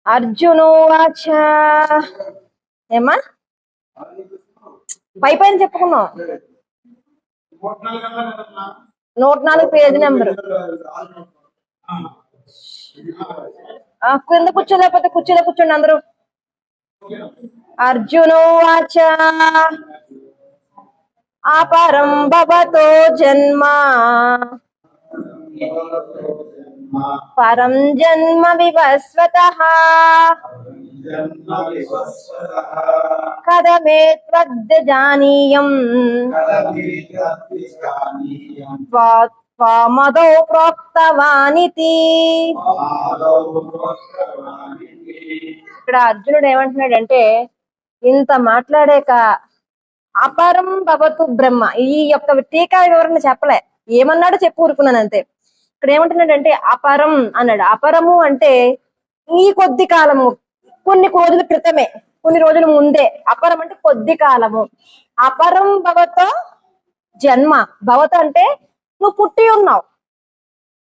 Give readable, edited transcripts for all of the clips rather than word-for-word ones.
అర్జునోవాచ. ఏమా పై పైన చెప్పుకున్నాం. 104 పేజీ నెంబరు. కింద కూర్చోలేకపోతే కుర్చీలో కూర్చోండి అందరూ. అర్జునోవాచ అపరం భవతో జన్మ పరం జన్మ వివస్వతః కథమే త్వద్జానీయం త్వమదో ప్రోక్తవానితి. ఇక్కడ అర్జునుడు ఏమంటున్నాడంటే, ఇంత మాట్లాడాక అపరం భవతు బ్రహ్మ, ఈ యొక్క టీకా వివరణ చెప్పలే, ఏమన్నాడో చెప్పు ఊరుకున్నాను అంతే. ఇక్కడ ఏమంటున్నాడంటే అపరం అన్నాడు. అపరము అంటే ఈ కొద్ది కాలము, కొన్ని రోజుల క్రితమే, కొన్ని రోజుల ముందే. అపరం అంటే కొద్ది కాలము. అపరం భవతో జన్మ. భవత అంటే నువ్వు పుట్టి ఉన్నావు.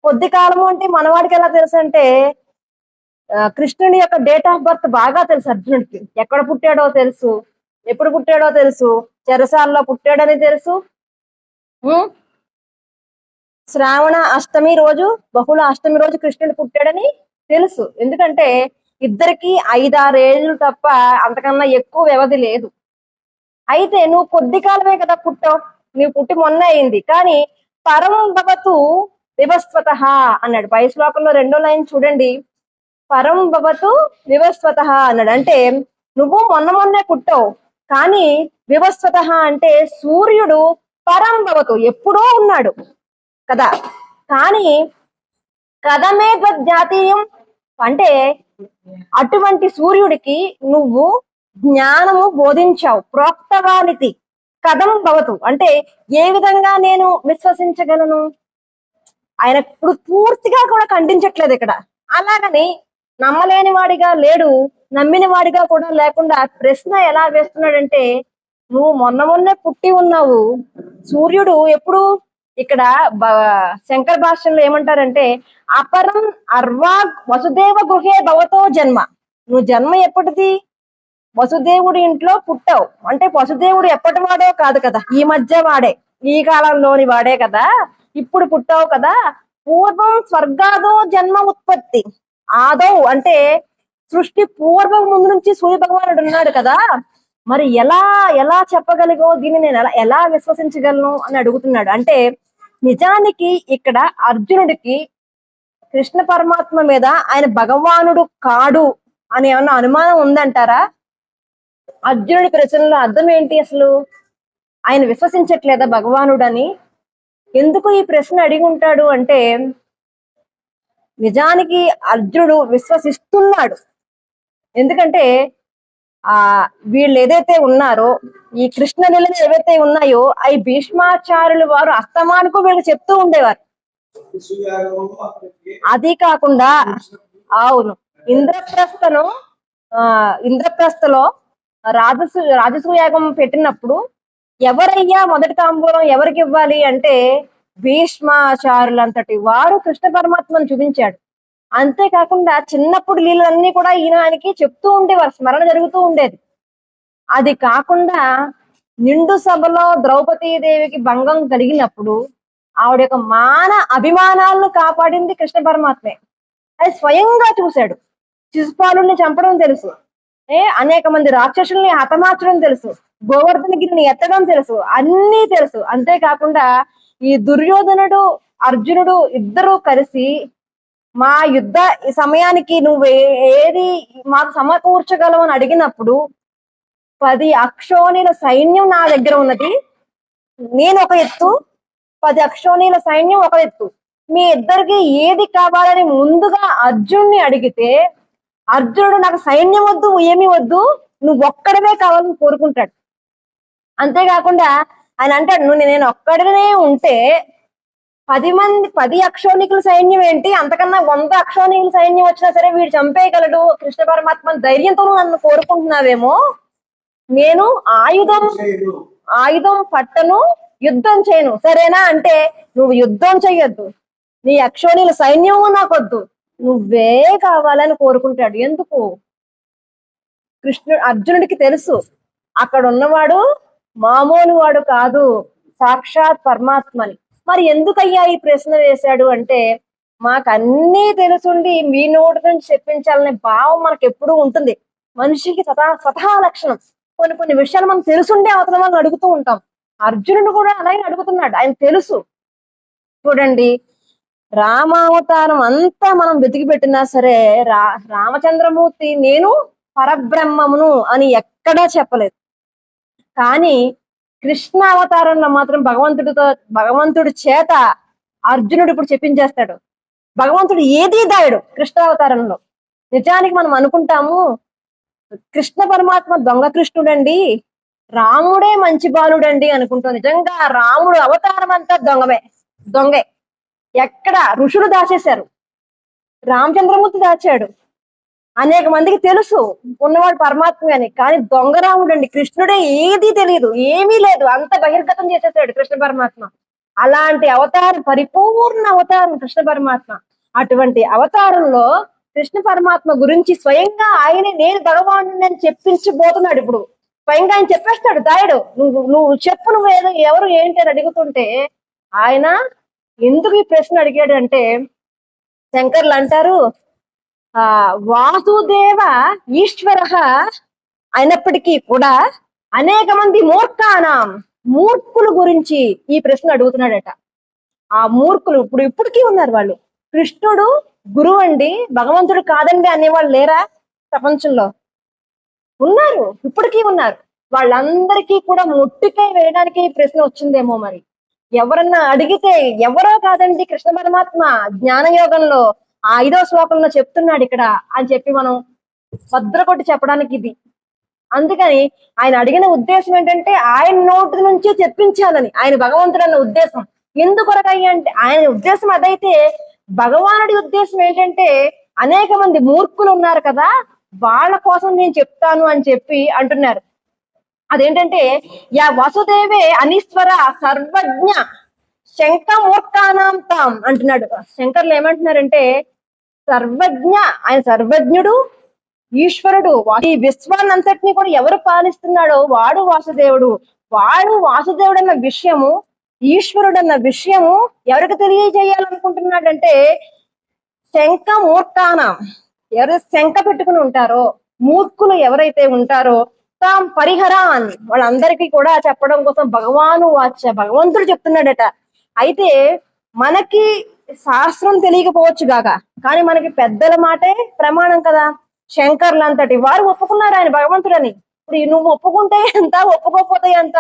కొద్ది కాలము అంటే మనవాడికి ఎలా తెలుసు అంటే, కృష్ణుని యొక్క డేట్ ఆఫ్ బర్త్ బాగా తెలుసు అర్జునుడికి. ఎక్కడ పుట్టాడో తెలుసు, ఎప్పుడు పుట్టాడో తెలుసు, చెరసాల్లో పుట్టాడని తెలుసు, శ్రావణ అష్టమి రోజు, బహుళ అష్టమి రోజు కృష్ణుడు పుట్టాడని తెలుసు. ఎందుకంటే ఇద్దరికి 5-6 ఏళ్ళు తప్ప అంతకన్నా ఎక్కువ వ్యవధి లేదు. అయితే నువ్వు కొద్ది కాలమే కదా పుట్టావు, నువ్వు పుట్టి మొన్న అయింది. కానీ పరం భవతు వివస్వతః అన్నాడు. పై శ్లోకంలో 2వ లైన్ చూడండి. పరం భవతు వివస్వతః అన్నాడు. అంటే నువ్వు మొన్నే పుట్టావు, కానీ వివస్వతః అంటే సూర్యుడు పరం భవతు ఎప్పుడో ఉన్నాడు కదా. కానీ కథమే జాతీయం అంటే అటువంటి సూర్యుడికి నువ్వు జ్ఞానము బోధించావు. ప్రోక్తవానితి కథం భవతు అంటే ఏ విధంగా నేను విశ్వసించగలను. ఆయన ఇప్పుడు పూర్తిగా కూడా ఖండించట్లేదు ఇక్కడ. అలాగని నమ్మలేని వాడిగా లేడు, నమ్మిన వాడిగా కూడా లేకుండా ప్రశ్న ఎలా వేస్తున్నాడంటే, నువ్వు మొన్నే పుట్టి ఉన్నావు, సూర్యుడు ఎప్పుడు. ఇక్కడ శంకర భాష్యంలో ఏమంటారంటే అపరం అర్వాగ్ వసుదేవ గృహే భవతో జన్మ. నువ్వు జన్మ ఎప్పటిది? వసుదేవుడి ఇంట్లో పుట్టావు. అంటే వసుదేవుడు ఎప్పటి వాడో కాదు కదా, ఈ మధ్య వాడే, ఈ కాలంలోని వాడే కదా, ఇప్పుడు పుట్టావు కదా. పూర్వం స్వర్గాదో జన్మ ఉత్పత్తి. ఆదో అంటే సృష్టి పూర్వం ముందు నుంచి సూర్య భగవానుడు ఉన్నాడు కదా. మరి ఎలా చెప్పగలిగో, దీన్ని నేను ఎలా విశ్వసించగలను అని అడుగుతున్నాడు. అంటే నిజానికి ఇక్కడ అర్జునుడికి కృష్ణ పరమాత్మ మీద ఆయన భగవానుడు కాడు అని ఏమన్నా అనుమానం ఉందంటారా? అర్జునుడి ప్రశ్నలో అర్థం ఏంటి అసలు? ఆయన విశ్వసించట్లేదా భగవానుడని? ఎందుకు ఈ ప్రశ్న అడిగి ఉంటాడు అంటే, నిజానికి అర్జునుడు విశ్వసిస్తున్నాడు. ఎందుకంటే వీళ్ళు ఏదైతే ఉన్నారో, ఈ కృష్ణ లీలలు ఏవైతే ఉన్నాయో, అవి భీష్మాచార్యులు వారు అస్తమానుకు వీళ్ళు చెప్తూ ఉండేవారు. అది కాకుండా అవును, ఇంద్రప్రస్థలో రాజసూయాగం పెట్టినప్పుడు ఎవరయ్యా మొదటి తాంబూలం ఎవరికి ఇవ్వాలి అంటే భీష్మాచార్యులంతటి వారు కృష్ణ పరమాత్మను చూపించాడు. అంతేకాకుండా చిన్నప్పుడు లీలన్నీ కూడా ఈయనకి చెప్తూ ఉండేవారు, స్మరణ జరుగుతూ ఉండేది. అది కాకుండా నిండు సభలో ద్రౌపదీదేవికి భంగం కలిగినప్పుడు ఆవిడ యొక్క అభిమానాలను కాపాడింది కృష్ణ పరమాత్మే. అది స్వయంగా చూశాడు. శిశుపాలుని చంపడం తెలుసు, అనేక మంది రాక్షసుల్ని హతమార్చడం తెలుసు, గోవర్ధనగిరిని ఎత్తడం తెలుసు, అన్నీ తెలుసు. అంతేకాకుండా ఈ దుర్యోధనుడు అర్జునుడు ఇద్దరూ కలిసి మా యుద్ధ సమయానికి నువ్వు ఏది మాకు సమకూర్చగలవు అని అడిగినప్పుడు 10 అక్షోణీల సైన్యం నా దగ్గర ఉన్నది, నేను ఒక ఎత్తు, 10 అక్షోణీల సైన్యం ఒక ఎత్తు, మీ ఇద్దరికి ఏది కావాలని ముందుగా అర్జునుడిని అడిగితే, అర్జునుడు నాకు సైన్యం వద్దు, ఏమీ వద్దు, నువ్వు ఒక్కడమే కావాలని కోరుకుంటాడు. అంతేకాకుండా ఆయన అంటాడు, నేను ఒక్కడనే ఉంటే 10 అక్షోణికుల సైన్యం ఏంటి, అంతకన్నా 100 అక్షోణికుల సైన్యం వచ్చినా సరే వీడు చంపేయగలడు కృష్ణ పరమాత్మ ధైర్యంతో నన్ను కోరుకుంటున్నావేమో, నేను ఆయుధం పట్టను, యుద్ధం చేయను, సరేనా అంటే నువ్వు యుద్ధం చెయ్యొద్దు, నీ అక్షోణీల సైన్యము నాకొద్దు, నువ్వే కావాలని కోరుకుంటాడు. ఎందుకు? అర్జునుడికి తెలుసు అక్కడ ఉన్నవాడు మామూలు వాడు కాదు, సాక్షాత్ పరమాత్మని. మరి ఎందుకయ్యా ఈ ప్రశ్న వేశాడు అంటే, మాకన్నీ తెలుసుండి మీ నోటి నుంచి చెప్పించాలనే భావం మనకు ఎప్పుడూ ఉంటుంది. మనిషికి స్వతహా లక్షణం. కొన్ని కొన్ని విషయాలు మనం తెలుసుండే అవతల వాళ్ళని అడుగుతూ ఉంటాం. అర్జునుడు కూడా అలాగే అడుగుతున్నాడు. ఆయన తెలుసు. చూడండి, రామావతారం అంతా మనం వెతికి పెట్టినా సరే రామచంద్రమూర్తి నేను పరబ్రహ్మమును అని ఎక్కడా చెప్పలేదు. కానీ కృష్ణ అవతారంలో మాత్రం భగవంతుడి చేత అర్జునుడు ఇప్పుడు చెప్పించేస్తాడు. భగవంతుడు ఏదీ దాయడు కృష్ణ అవతారంలో. నిజానికి మనం అనుకుంటాము కృష్ణ పరమాత్మ దొంగ కృష్ణుడండి, రాముడే మంచి బాలుడండి అనుకుంటాం. నిజంగా రాముడు అవతారం అంతా దొంగే. ఎక్కడ ఋషులు దాచేశారు, రామచంద్రమూర్తి దాచాడు. అనేక మందికి తెలుసు ఉన్నవాడు పరమాత్మ అని. కానీ దొంగ రాముడు అండి, కృష్ణుడే ఏదీ తెలియదు, ఏమీ లేదు, అంత బహిర్గతం చేసేసాడు కృష్ణ పరమాత్మ. అలాంటి అవతారం, పరిపూర్ణ అవతారం కృష్ణ పరమాత్మ. అటువంటి అవతారంలో కృష్ణ పరమాత్మ గురించి స్వయంగా ఆయనే నేను భగవాను అని చెప్పించబోతున్నాడు. ఇప్పుడు స్వయంగా ఆయన చెప్పేస్తాడు. దాయుడు నువ్వు చెప్పు, నువ్వు ఏదో ఎవరు ఏంటి అని అడుగుతుంటే ఆయన ఎందుకు ఈ ప్రశ్న అడిగాడు అంటే, శంకర్లు అంటారు వాసుదేవ ఈశ్వర అయినప్పటికీ కూడా అనేక మంది మూర్ఖుల గురించి ఈ ప్రశ్న అడుగుతున్నాడట. ఆ మూర్ఖులు ఇప్పటికీ ఉన్నారు. వాళ్ళు కృష్ణుడు గురువు అండి, భగవంతుడు కాదండి అనేవాళ్ళు లేరా? ప్రపంచంలో ఉన్నారు, ఇప్పటికీ ఉన్నారు. వాళ్ళందరికీ కూడా ముట్టికాయ వేయడానికి ఈ ప్రశ్న వచ్చిందేమో. మరి ఎవరన్నా అడిగితే ఎవరో కాదండి కృష్ణ పరమాత్మ జ్ఞానయోగంలో 5వ శ్లోకంలో చెప్తున్నాడు ఇక్కడ అని చెప్పి మనం భద్రకొట్టి చెప్పడానికి ఇది. అందుకని ఆయన అడిగిన ఉద్దేశం ఏంటంటే ఆయన నోటి నుంచి చెప్పించాలని, ఆయన భగవంతుడు అన్న ఉద్దేశం. ఎందుకొరకయ్యా అంటే ఆయన ఉద్దేశం అదైతే, భగవానుడి ఉద్దేశం ఏంటంటే అనేక మంది మూర్ఖులు ఉన్నారు కదా, వాళ్ళ కోసం నేను చెప్తాను అని చెప్పి అంటున్నారు. అదేంటంటే యా వసుదేవే అనీశ్వర సర్వజ్ఞ శంక మూర్ఖానాం తాం అంటున్నాడు. శంకర్లు ఏమంటున్నారంటే సర్వజ్ఞ, ఆయన సర్వజ్ఞుడు, ఈశ్వరుడు. ఈ విశ్వాన్నంతటినీ కూడా ఎవరు పాలిస్తున్నాడో వాడు వాసుదేవుడు. వాసుదేవుడు అన్న విషయము, ఈశ్వరుడు అన్న విషయము ఎవరికి తెలియజేయాలనుకుంటున్నాడంటే శంక మూర్ఖానం, ఎవరు శంక పెట్టుకుని ఉంటారో, మూర్ఖులు ఎవరైతే ఉంటారో తాం పరిహరాన్, వాళ్ళందరికీ కూడా చెప్పడం కోసం భగవంతుడు చెప్తున్నాడట. అయితే మనకి శాస్త్రం తెలియకపోవచ్చు గాక, కానీ మనకి పెద్దల మాటే ప్రమాణం కదా. శంకర్లు అంతటి వారు ఒప్పుకున్నారు ఆయన భగవంతుడని. ఇప్పుడు నువ్వు ఒప్పుకుంటే ఎంత, ఒప్పుకోకపోతే ఎంత?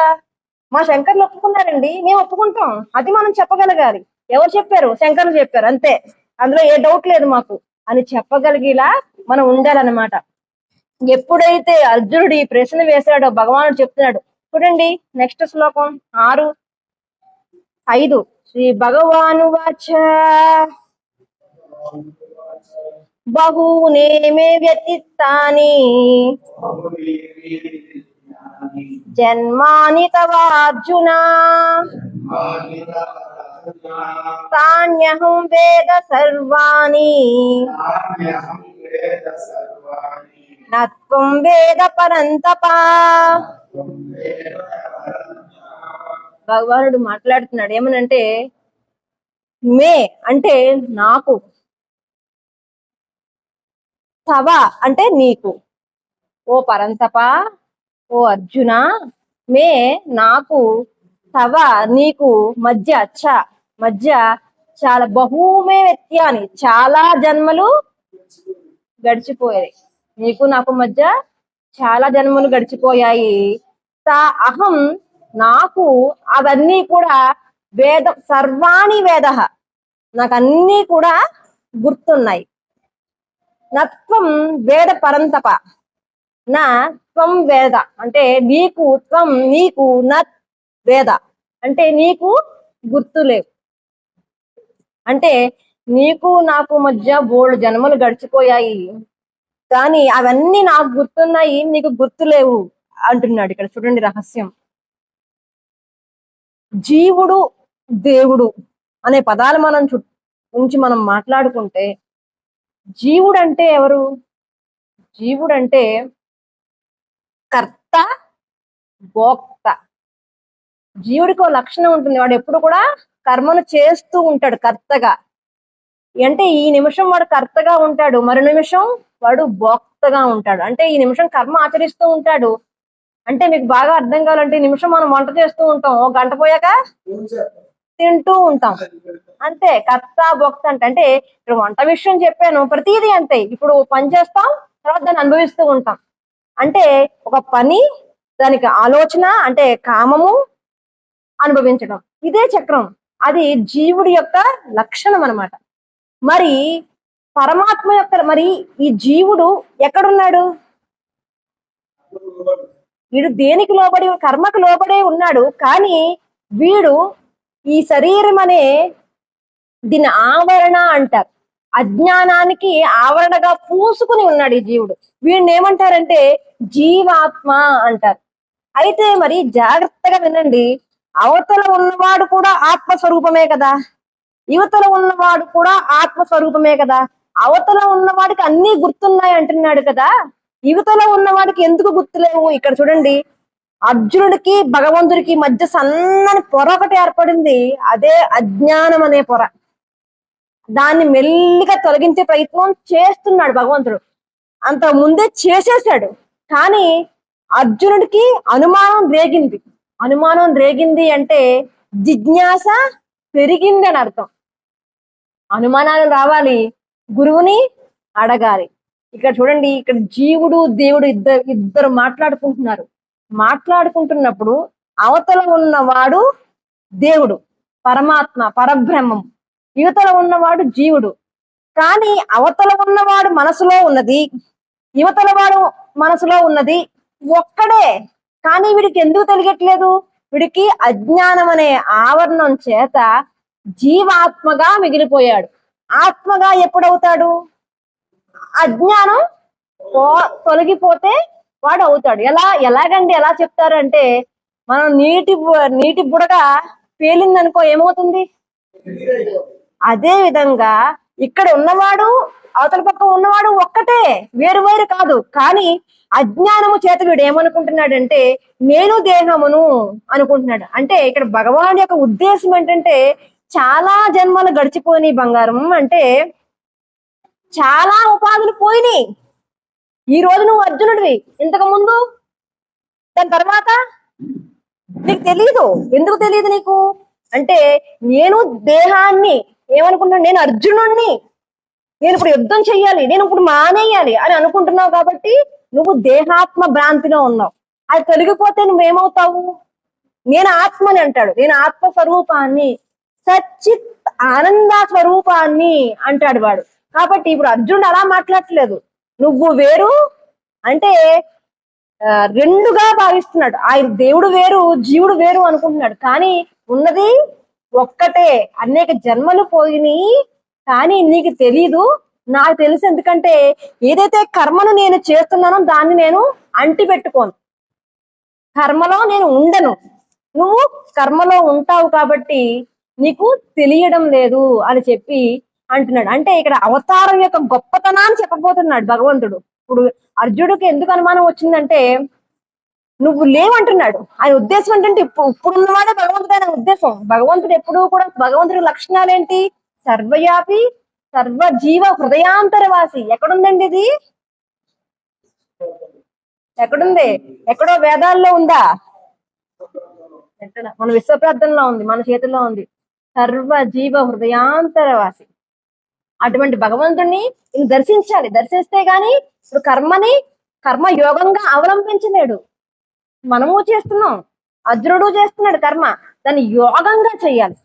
మా శంకర్లు ఒప్పుకున్నారండి, మేము ఒప్పుకుంటాం, అది మనం చెప్పగలగాలి. ఎవరు చెప్పారు? శంకర్లు చెప్పారు, అంతే, అందులో ఏ డౌట్ లేదు మాకు అని చెప్పగలిగేలా మనం ఉండాలన్నమాట. ఎప్పుడైతే అర్జునుడు ఈ ప్రశ్న వేశాడో భగవానుడు చెప్తున్నాడు. చూడండి నెక్స్ట్ శ్లోకం 6:5. శ్రీ భగవాను వాచ బహూనే మే వ్యతిత్తాని జన్మాని తవార్జున తాన్యహం వేద సర్వాణి నత్వం వేద పరంతపా. భగవానుడు మాట్లాడుతున్నాడు ఏమనంటే, మే అంటే నాకు, తవ అంటే నీకు, ఓ పరంతప, ఓ అర్జున, మే నాకు, తవ నీకు, మధ్య చాలా బహుమే వ్యత్యాని చాలా జన్మలు గడిచిపోయాయి. నీకు నాకు మధ్య చాలా జన్మలు గడిచిపోయాయి. తా అహం నాకు, అవన్నీ కూడా వేద సర్వాణి వేద, నాకు అన్నీ కూడా గుర్తున్నాయి. నత్వం వేద పరంతప, నా త్వం వేద అంటే నీకు, త్వం నీకు, నత్ వేద అంటే నీకు గుర్తులేవు. అంటే నీకు నాకు మధ్య బోల్డ్ జన్మలు గడిచిపోయాయి, కానీ అవన్నీ నాకు గుర్తున్నాయి, నీకు గుర్తులేవు అంటున్నాడు. ఇక్కడ చూడండి రహస్యం. జీవుడు దేవుడు అనే పదాలు మనం మాట్లాడుకుంటే జీవుడు అంటే ఎవరు? జీవుడు అంటే కర్త భోక్త. జీవుడికి ఒక లక్షణం ఉంటుంది, వాడు ఎప్పుడు కూడా కర్మను చేస్తూ ఉంటాడు కర్తగా. అంటే ఈ నిమిషం వాడు కర్తగా ఉంటాడు, మరు నిమిషం వాడు భోక్తగా ఉంటాడు. అంటే ఈ నిమిషం కర్మ ఆచరిస్తూ ఉంటాడు. అంటే మీకు బాగా అర్థం కావాలంటే ఈ నిమిషం మనం వంట చేస్తూ ఉంటాం, ఒక గంట పోయాక తింటూ ఉంటాం. అంతే కర్త భోక్త అంటే ఇప్పుడు వంట విషయం చెప్పాను, ప్రతిదీ అంతే. ఇప్పుడు పని చేస్తాం, తర్వాత దాన్ని అనుభవిస్తూ ఉంటాం. అంటే ఒక పని, దానికి ఆలోచన, అంటే కామము, అనుభవించడం, ఇదే చక్రం. అది జీవుడి యొక్క లక్షణం అన్నమాట. మరి పరమాత్మ యొక్క, మరి ఈ జీవుడు ఎక్కడున్నాడు? వీడు దేనికి లోబడి? కర్మకు లోబడే ఉన్నాడు. కానీ వీడు ఈ శరీరం అనే దీని ఆవరణ అంటారు, అజ్ఞానానికి ఆవరణగా పూసుకుని ఉన్నాడు ఈ జీవుడు. వీడిని ఏమంటారంటే జీవాత్మ అంటారు. అయితే మరి జాగ్రత్తగా వినండి, అవతల ఉన్నవాడు కూడా ఆత్మస్వరూపమే కదా, యువతల ఉన్నవాడు కూడా ఆత్మస్వరూపమే కదా. అవతల ఉన్నవాడికి అన్ని గుర్తున్నాయి అంటున్నాడు కదా, యువతలో ఉన్నవాడికి ఎందుకు గుర్తులేవు? ఇక్కడ చూడండి, అర్జునుడికి భగవంతుడికి మధ్య సన్నని పొర ఒకటి ఏర్పడింది, అదే అజ్ఞానం అనే పొర. దాన్ని మెల్లిగా తొలగించే ప్రయత్నం చేస్తున్నాడు భగవంతుడు, అంత ముందే చేసేసాడు. కానీ అర్జునుడికి అనుమానం రేగింది. అనుమానం రేగింది అంటే జిజ్ఞాస పెరిగింది అని అర్థం. అనుమానాలు రావాలి, గురువుని అడగాలి. ఇక్కడ చూడండి, ఇక్కడ జీవుడు దేవుడు ఇద్దరు మాట్లాడుకుంటున్నారు. మాట్లాడుకుంటున్నప్పుడు అవతల ఉన్నవాడు దేవుడు, పరమాత్మ, పరబ్రహ్మం. యువతల ఉన్నవాడు జీవుడు. కానీ అవతల ఉన్నవాడు మనసులో ఉన్నది, యువతల వాడు మనసులో ఉన్నది ఒక్కడే. కానీ వీడికి ఎందుకు తెలియట్లేదు? వీడికి అజ్ఞానం అనే ఆవరణం చేత జీవాత్మగా మిగిలిపోయాడు. ఆత్మగా ఎప్పుడవుతాడు? అజ్ఞానం తొలగిపోతే వాడు అవుతాడు. ఎలాగండి ఎలా చెప్తారు అంటే, మనం నీటి బుడగ పేలిందనుకో ఏమవుతుంది? అదే విధంగా ఇక్కడ ఉన్నవాడు అవతల పక్క ఉన్నవాడు ఒక్కటే, వేరు వేరు కాదు. కానీ అజ్ఞానము చేత వీడు ఏమనుకుంటున్నాడంటే నేను దేహమును అనుకుంటున్నాడు. అంటే ఇక్కడ భగవాన్ యొక్క ఉద్దేశం ఏంటంటే, చాలా జన్మలు గడిచిపోయినాయి బంగారం, అంటే చాలా ఉపాధులు పోయినాయి. ఈ రోజు నువ్వు అర్జునుడివి, ఇంతకు ముందు దాని తర్వాత నీకు తెలియదు. ఎందుకు తెలియదు నీకు అంటే, నేను దేహాన్ని ఏమనుకుంటున్నాను, నేను అర్జునుడిని, నేను ఇప్పుడు యుద్ధం చెయ్యాలి, నేను ఇప్పుడు మానేయాలి అని అనుకుంటున్నావు. కాబట్టి నువ్వు దేహాత్మ భ్రాంతిలో ఉన్నావు. అది తొలగిపోతే నువ్వేమవుతావు? నేను ఆత్మని అంటాడు, నేను ఆత్మ స్వరూపాన్ని, సచ్చిత్ ఆనంద స్వరూపాన్ని అంటాడు వాడు. కాబట్టి ఇప్పుడు అర్జునుడు అలా మాట్లాడట్లేదు, నువ్వు వేరు అంటే రెండుగా భావిస్తున్నాడు. ఆయన దేవుడు వేరు, జీవుడు వేరు అనుకుంటున్నాడు. కానీ ఉన్నది ఒక్కటే. అనేక జన్మలు పోయినాయి, కానీ నీకు తెలీదు, నాకు తెలుసు. ఎందుకంటే ఏదైతే కర్మను నేను చేస్తున్నానో దాన్ని నేను అంటి పెట్టుకోను, కర్మలో నేను ఉండను. నువ్వు కర్మలో ఉంటావు కాబట్టి నీకు తెలియడం లేదు అని చెప్పి అంటున్నాడు. అంటే ఇక్కడ అవతారం యొక్క గొప్పతనాన్ని చెప్పబోతున్నాడు భగవంతుడు. ఇప్పుడు అర్జునుడికి ఎందుకు అనుమానం వచ్చిందంటే, నువ్వు లేవంటున్నాడు. ఆయన ఉద్దేశం ఏంటంటే, ఇప్పుడున్నవాడే భగవంతుడు ఆయన ఉద్దేశం. భగవంతుడు ఎప్పుడూ కూడా, భగవంతుడి లక్షణాలు ఏంటి? సర్వయాపి సర్వజీవ హృదయాంతరవాసి. ఎక్కడుందండి ఇది? ఎక్కడుంది? ఎక్కడో వేదాల్లో ఉందా? మన విశ్వప్రార్థనలో ఉంది, మన చేతుల్లో ఉంది. సర్వజీవ హృదయాంతరవాసి. అటువంటి భగవంతుడిని దర్శించాలి. దర్శిస్తే గాని ఇప్పుడు కర్మ యోగంగా అవలంబించలేడు. మనము చేస్తున్నాం, అర్జునుడు చేస్తున్నాడు కర్మ. దాన్ని యోగంగా చేయాలి,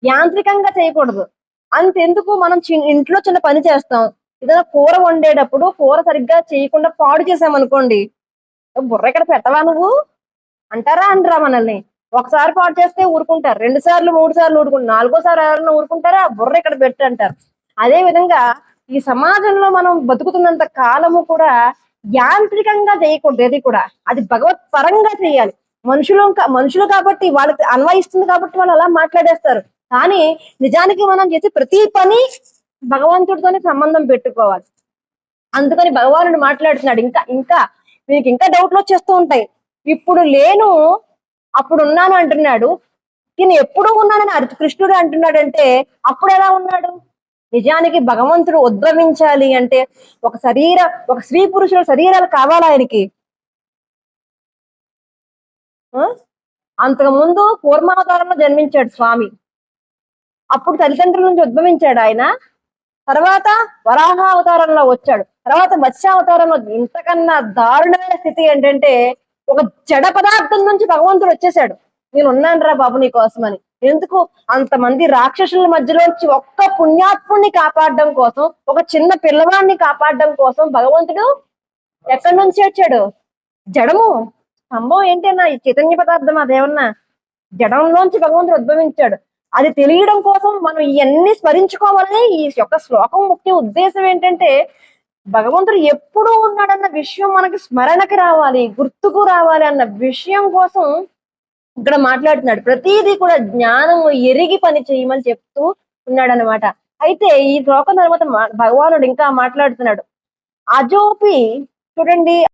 యాంత్రికంగా చేయకూడదు. అంతెందుకు, మనం ఇంట్లో చిన్న పని చేస్తాం, ఏదైనా కూర వండేటప్పుడు కూర సరిగ్గా చేయకుండా పాడు చేసామనుకోండి, బుర్ర ఇక్కడ పెట్టవా నువ్వు అంటారా అనరా మనల్ని? ఒకసారి పాడు చేస్తే ఊరుకుంటారు, 2 సార్లు 3 సార్లు ఊరుకుంటారు, 4వ సారి ఎవరైనా ఊరుకుంటారా? బుర్ర ఇక్కడ పెట్టు అంటారు. అదే విధంగా ఈ సమాజంలో మనం బతుకుతున్నంత కాలము కూడా యాంత్రికంగా చేయకూడదు. ఏది కూడా అది భగవత్ పరంగా చేయాలి. మనుషులు కాబట్టి వాళ్ళకి అన్వయిస్తుంది, కాబట్టి వాళ్ళు అలా మాట్లాడేస్తారు. కానీ నిజానికి మనం చేసే ప్రతి పని భగవంతుడితోనే సంబంధం పెట్టుకోవాలి. అందుకని భగవానుడు మాట్లాడుతున్నాడు. ఇంకా ఇంకా మీకు ఇంకా డౌట్లు వచ్చేస్తూ ఉంటాయి. ఇప్పుడు లేను అప్పుడు ఉన్నాను అంటున్నాడు. నేను ఎప్పుడు ఉన్నానని కృష్ణుడు అంటున్నాడంటే అప్పుడు ఎలా ఉన్నాడు? నిజానికి భగవంతుడు ఉద్భవించాలి అంటే ఒక స్త్రీ పురుషుల శరీరాలు కావాలా ఆయనకి? అంతకు ముందు కూర్మావతారంలో జన్మించాడు స్వామి. అప్పుడు తల్లిదండ్రుల నుంచి ఉద్భవించాడు ఆయన. తర్వాత వరాహ అవతారంలో వచ్చాడు. తర్వాత మత్స్యావతారంలో ఇంతకన్నా దారుణమైన స్థితి ఏంటంటే ఒక జడ పదార్థం నుంచి భగవంతుడు వచ్చేసాడు. నేను ఉన్నాను రా బాబు నీ కోసమని. ఎందుకు? అంతమంది రాక్షసుల మధ్యలోంచి ఒక్క పుణ్యాత్ముని కాపాడడం కోసం, ఒక చిన్న పిల్లవాడిని కాపాడడం కోసం భగవంతుడు ఎక్కడి నుంచి వచ్చాడు? జడము. సంభవం ఏంటన్నా ఈ చైతన్య పదార్థం అదేమన్నా జడంలోంచి భగవంతుడు ఉద్భవించాడు. అది తెలియడం కోసం మనం ఇవన్నీ స్మరించుకోవాలని ఈ యొక్క శ్లోకం ముఖ్య ఉద్దేశం ఏంటంటే భగవంతుడు ఎప్పుడూ ఉన్నాడన్న విషయం మనకి స్మరణకి రావాలి, గుర్తుకు రావాలి అన్న విషయం కోసం ఇక్కడ మాట్లాడుతున్నాడు. ప్రతిదీ కూడా జ్ఞానము ఎరిగి పని చేయమని చెప్తూ ఉన్నాడు అనమాట. అయితే ఈ శ్లోకం తర్వాత భగవానుడు ఇంకా మాట్లాడుతున్నాడు. అజోపి చూడండి,